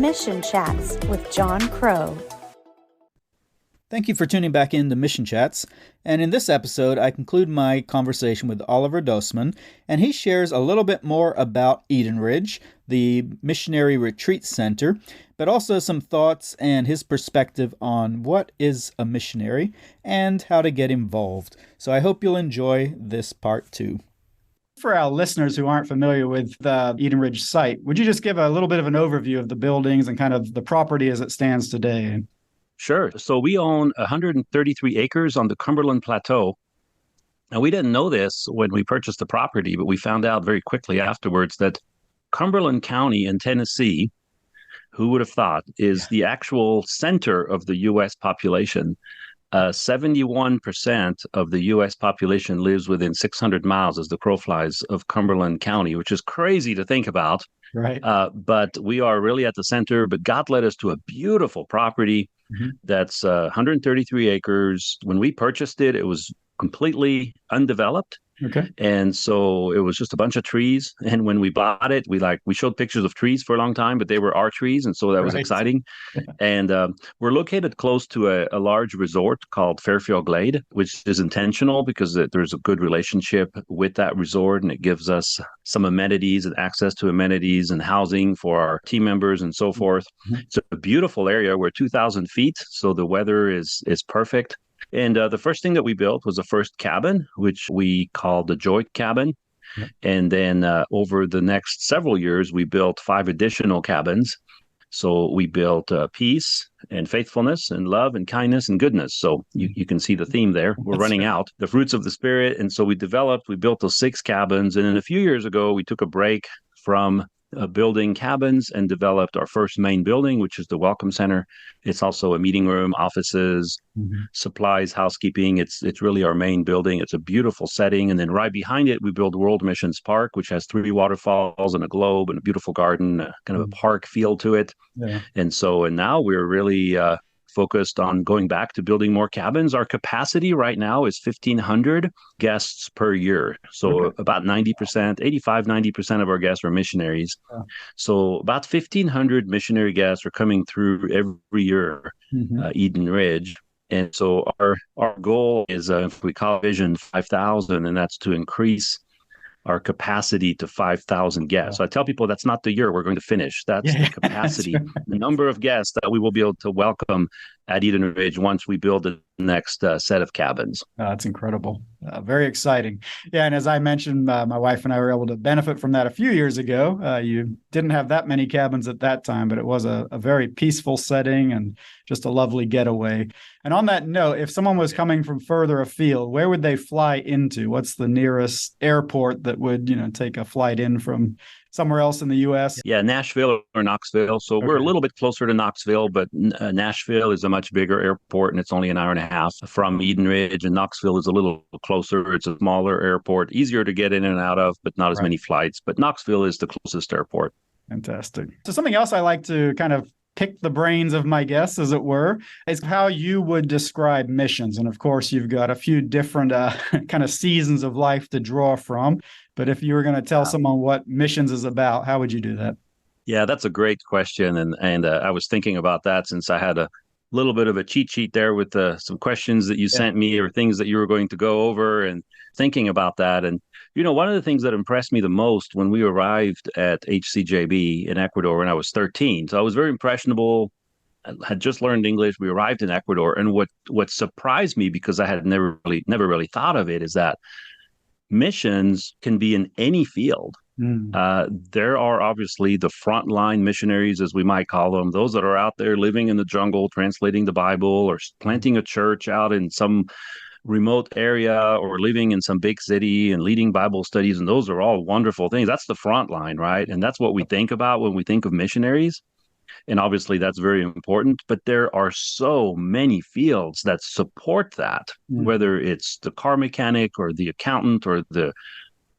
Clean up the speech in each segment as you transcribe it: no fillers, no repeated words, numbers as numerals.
Mission Chats with Jon Crowe. Thank you for tuning back in to Mission Chats. And in this episode, I conclude my conversation with Oliver Dossman, and he shares a little bit more about Edenridge, the missionary retreat center, but also some thoughts and his perspective on what is a missionary and how to get involved. So I hope you'll enjoy this part too. For our listeners who aren't familiar with the Edenridge site, would you just give a little bit of an overview of the buildings and kind of the property as it stands today? Sure. So we own 133 acres on the Cumberland Plateau. And we didn't know this when we purchased the property, but we found out very quickly afterwards that Cumberland County in Tennessee, who would have thought, is the actual center of the U.S. population. 71% of the U.S. population lives within 600 miles, as the crow flies, of Cumberland County, which is crazy to think about. Right. But we are really at the center. But God led us to a beautiful property that's 133 acres. When we purchased it, it was completely undeveloped. Okay. And so it was just a bunch of trees. And when we bought it, we showed pictures of trees for a long time, but they were our trees. And so that was exciting. And we're located close to a large resort called Fairfield Glade, which is intentional because there's a good relationship with that resort. And it gives us some amenities and access to amenities and housing for our team members and so forth. It's a beautiful area. We're 2,000 feet. So the weather is perfect. And the first thing that we built was the first cabin, which we called the Joy Cabin. And then over the next several years, we built 5 additional cabins. So we built peace and faithfulness and love and kindness and goodness. So you can see the theme there. We're running out, the fruits of the Spirit. And so we built those 6 cabins. And then a few years ago, we took a break from building cabins and developed our first main building, which is the Welcome Center. It's also a meeting room, offices, supplies, housekeeping. It's really our main building. It's a beautiful setting. And then right behind it, we build World Missions Park, which has 3 waterfalls and a globe and a beautiful garden, kind of a park feel to it. Yeah. And now we're really focused on going back to building more cabins. Our capacity right now is 1,500 guests per year. So about 90%, 90% of our guests are missionaries. So about 1,500 missionary guests are coming through every year, Edenridge. And so our goal is, if we call vision 5,000, and that's to increase our capacity to 5,000 guests. So I tell people that's not the year we're going to finish. That's the capacity, the number of guests that we will be able to welcome at Edenridge once we build the next set of cabins. That's incredible. Very exciting. Yeah, and as I mentioned, my wife and I were able to benefit from that a few years ago. You didn't have that many cabins at that time, but it was a very peaceful setting and just a lovely getaway. And on that note, if someone was coming from further afield, where would they fly into? What's the nearest airport that would, take a flight in from somewhere else in the U.S.? Yeah, Nashville or Knoxville. So we're a little bit closer to Knoxville, but Nashville is a much bigger airport, and it's only an hour and a half from Edenridge, and Knoxville is a little closer. It's a smaller airport, easier to get in and out of, but not as many flights. But Knoxville is the closest airport. Fantastic. So something else I like to kind of pick the brains of my guests, as it were, is how you would describe missions. And of course, you've got a few different kind of seasons of life to draw from. But if you were going to tell someone what missions is about, how would you do that? Yeah, that's a great question. And I was thinking about that since I had a little bit of a cheat sheet there with some questions that you sent me or things that you were going to go over, and thinking about that. And, one of the things that impressed me the most when we arrived at HCJB in Ecuador when I was 13, so I was very impressionable. I had just learned English. We arrived in Ecuador. And what surprised me, because I had never really thought of it, is that missions can be in any field. There are obviously the frontline missionaries, as we might call them, those that are out there living in the jungle, translating the Bible, or planting a church out in some remote area, or living in some big city and leading Bible studies. And those are all wonderful things. That's the front line, right? And that's what we think about when we think of missionaries. And obviously that's very important, but there are so many fields that support that, whether it's the car mechanic or the accountant or the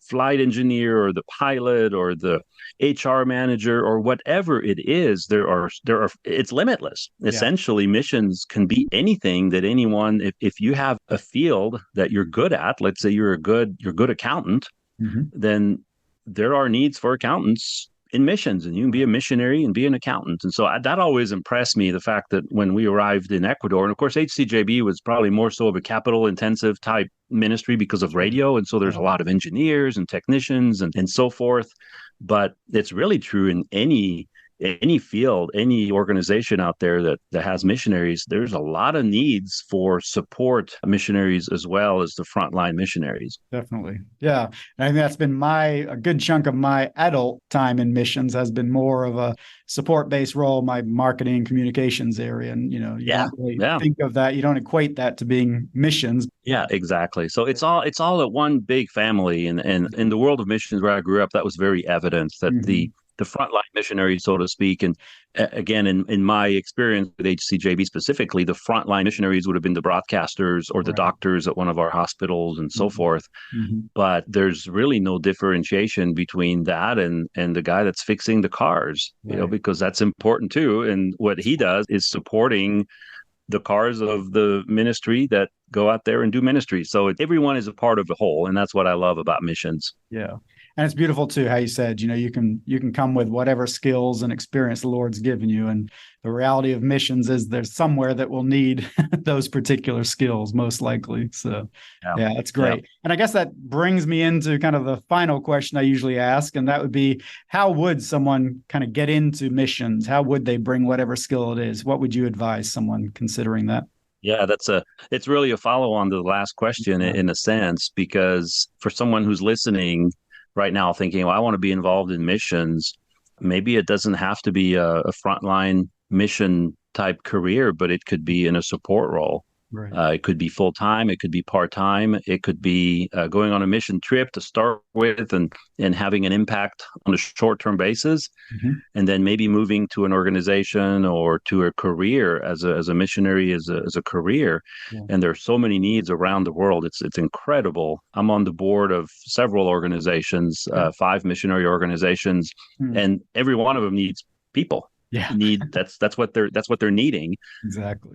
flight engineer or the pilot or the HR manager or whatever it is. It's limitless. Essentially, missions can be anything that anyone, if you have a field that you're good at, let's say you're a good accountant, then there are needs for accountants in missions, and you can be a missionary and be an accountant. And so that always impressed me, the fact that when we arrived in Ecuador, and of course, HCJB was probably more so of a capital intensive type ministry because of radio. And so there's a lot of engineers and technicians and so forth. But it's really true in any field, any organization out there that has missionaries. There's a lot of needs for support missionaries as well as the frontline missionaries. Definitely. Yeah. And I think that's been a good chunk of my adult time in missions has been more of a support-based role, my marketing communications area. And, you don't really think of that. You don't equate that to being missions. Yeah, exactly. So it's all at one big family. And in the world of missions where I grew up, that was very evident that the frontline missionary, so to speak. And again, in my experience with HCJB specifically, the frontline missionaries would have been the broadcasters or the doctors at one of our hospitals and so forth. But there's really no differentiation between that and the guy that's fixing the cars, because that's important too. And what he does is supporting the cars of the ministry that go out there and do ministry. So everyone is a part of the whole. And that's what I love about missions. Yeah. And it's beautiful too, how you said, you can come with whatever skills and experience the Lord's given you. And the reality of missions is there's somewhere that will need those particular skills, most likely. So yeah, that's great. Yeah. And I guess that brings me into kind of the final question I usually ask. And that would be, how would someone kind of get into missions? How would they bring whatever skill it is? What would you advise someone considering that? Yeah, it's really a follow on to the last question in a sense, because for someone who's listening right now thinking, well, I want to be involved in missions, maybe it doesn't have to be a frontline mission type career, but it could be in a support role. Right. It could be full time. It could be part time. It could be going on a mission trip to start with and having an impact on a short term basis, and then maybe moving to an organization or to a career as a missionary as a career. Yeah. And there's so many needs around the world. It's incredible. I'm on the board of several organizations, 5 missionary organizations, and every one of them needs people. Yeah, that's what they're needing. Exactly.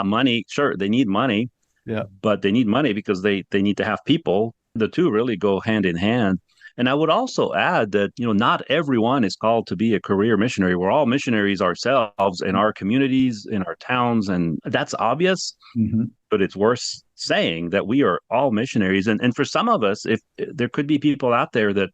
Money. Sure, they need money. Yeah, but they need money because they need to have people. The two really go hand in hand. And I would also add that not everyone is called to be a career missionary. We're all missionaries ourselves in our communities, in our towns, and that's obvious. But it's worth saying that we are all missionaries. And for some of us, if there could be people out there that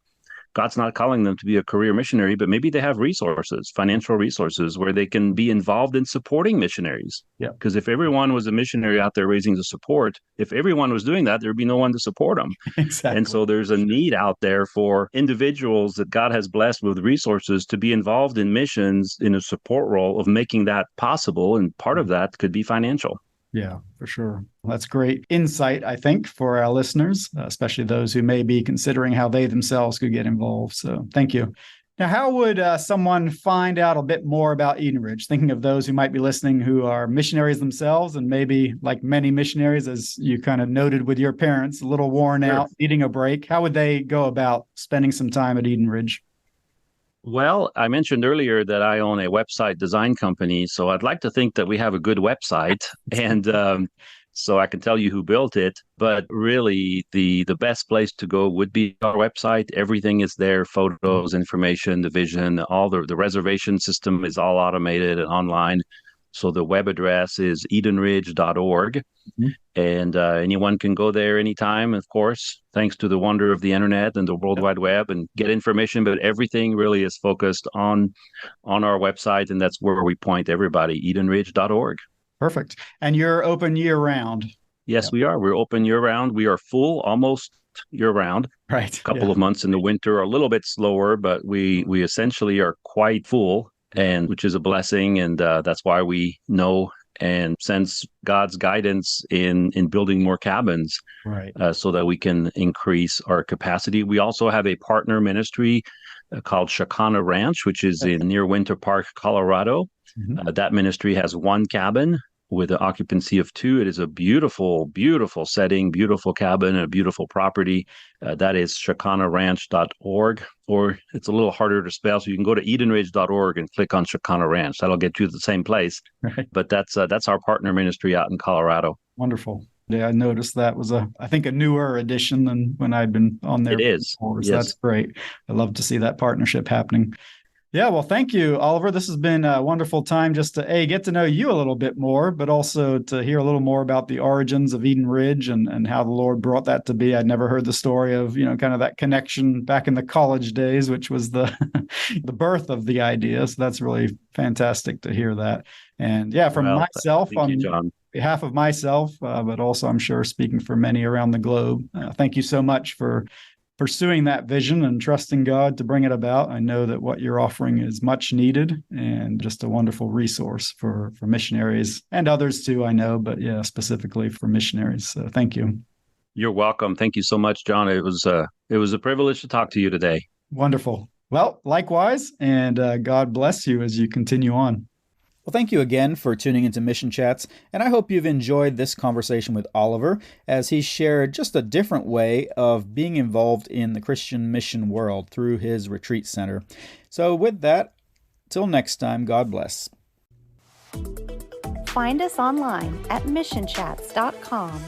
God's not calling them to be a career missionary, but maybe they have resources, financial resources, where they can be involved in supporting missionaries. Yeah. Because if everyone was a missionary out there raising the support, if everyone was doing that, there'd be no one to support them. Exactly. And so there's a need out there for individuals that God has blessed with resources to be involved in missions in a support role of making that possible. And part of that could be financial. Yeah, for sure. Well, that's great insight, I think, for our listeners, especially those who may be considering how they themselves could get involved. So thank you. Now, how would someone find out a bit more about Edenridge? Thinking of those who might be listening who are missionaries themselves and maybe like many missionaries, as you kind of noted with your parents, a little worn out, needing a break. How would they go about spending some time at Edenridge? Well, I mentioned earlier that I own a website design company, so I'd like to think that we have a good website, and so I can tell you who built it. But really, the best place to go would be our website. Everything is there: photos, information, the vision, all the reservation system is all automated and online. So the web address is edenridge.org. And anyone can go there anytime, of course, thanks to the wonder of the internet and the World Wide Web, and get information. But everything really is focused on our website, and that's where we point everybody, edenridge.org. Perfect. And you're open year round? Yes, we are. We're open year round. We are full almost year round. Right. A couple of months in the winter are a little bit slower, but we essentially are quite full, and which is a blessing. And that's why we know and sense God's guidance in building more cabins, right? So that we can increase our capacity. We also have a partner ministry called Shekinah Ranch, which is near Winter Park, Colorado. That ministry has 1 cabin with an occupancy of 2. It is a beautiful, beautiful setting, beautiful cabin, and a beautiful property. That is shekinahranch.org, or it's a little harder to spell, so you can go to edenridge.org and click on Shekinah Ranch. That'll get you to the same place. Right. But that's our partner ministry out in Colorado. Wonderful. Yeah, I noticed that was I think a newer addition than when I'd been on there. It is. Before, so yes. That's great. I love to see that partnership happening. Yeah, well, thank you, Oliver. This has been a wonderful time just to get to know you a little bit more, but also to hear a little more about the origins of Edenridge and how the Lord brought that to be. I'd never heard the story of, kind of that connection back in the college days, which was the the birth of the idea. So that's really fantastic to hear that. And yeah, from Well, myself, thank you, on John. behalf of myself, but also I'm sure speaking for many around the globe, thank you so much for pursuing that vision and trusting God to bring it about. I know that what you're offering is much needed and just a wonderful resource for missionaries and others too, I know, but yeah, specifically for missionaries. So thank you. You're welcome. Thank you so much, John. It was a privilege to talk to you today. Wonderful. Well, likewise, and God bless you as you continue on. Well, thank you again for tuning into Mission Chats, and I hope you've enjoyed this conversation with Oliver as he shared just a different way of being involved in the Christian mission world through his retreat center. So with that, till next time, God bless. Find us online at missionchats.com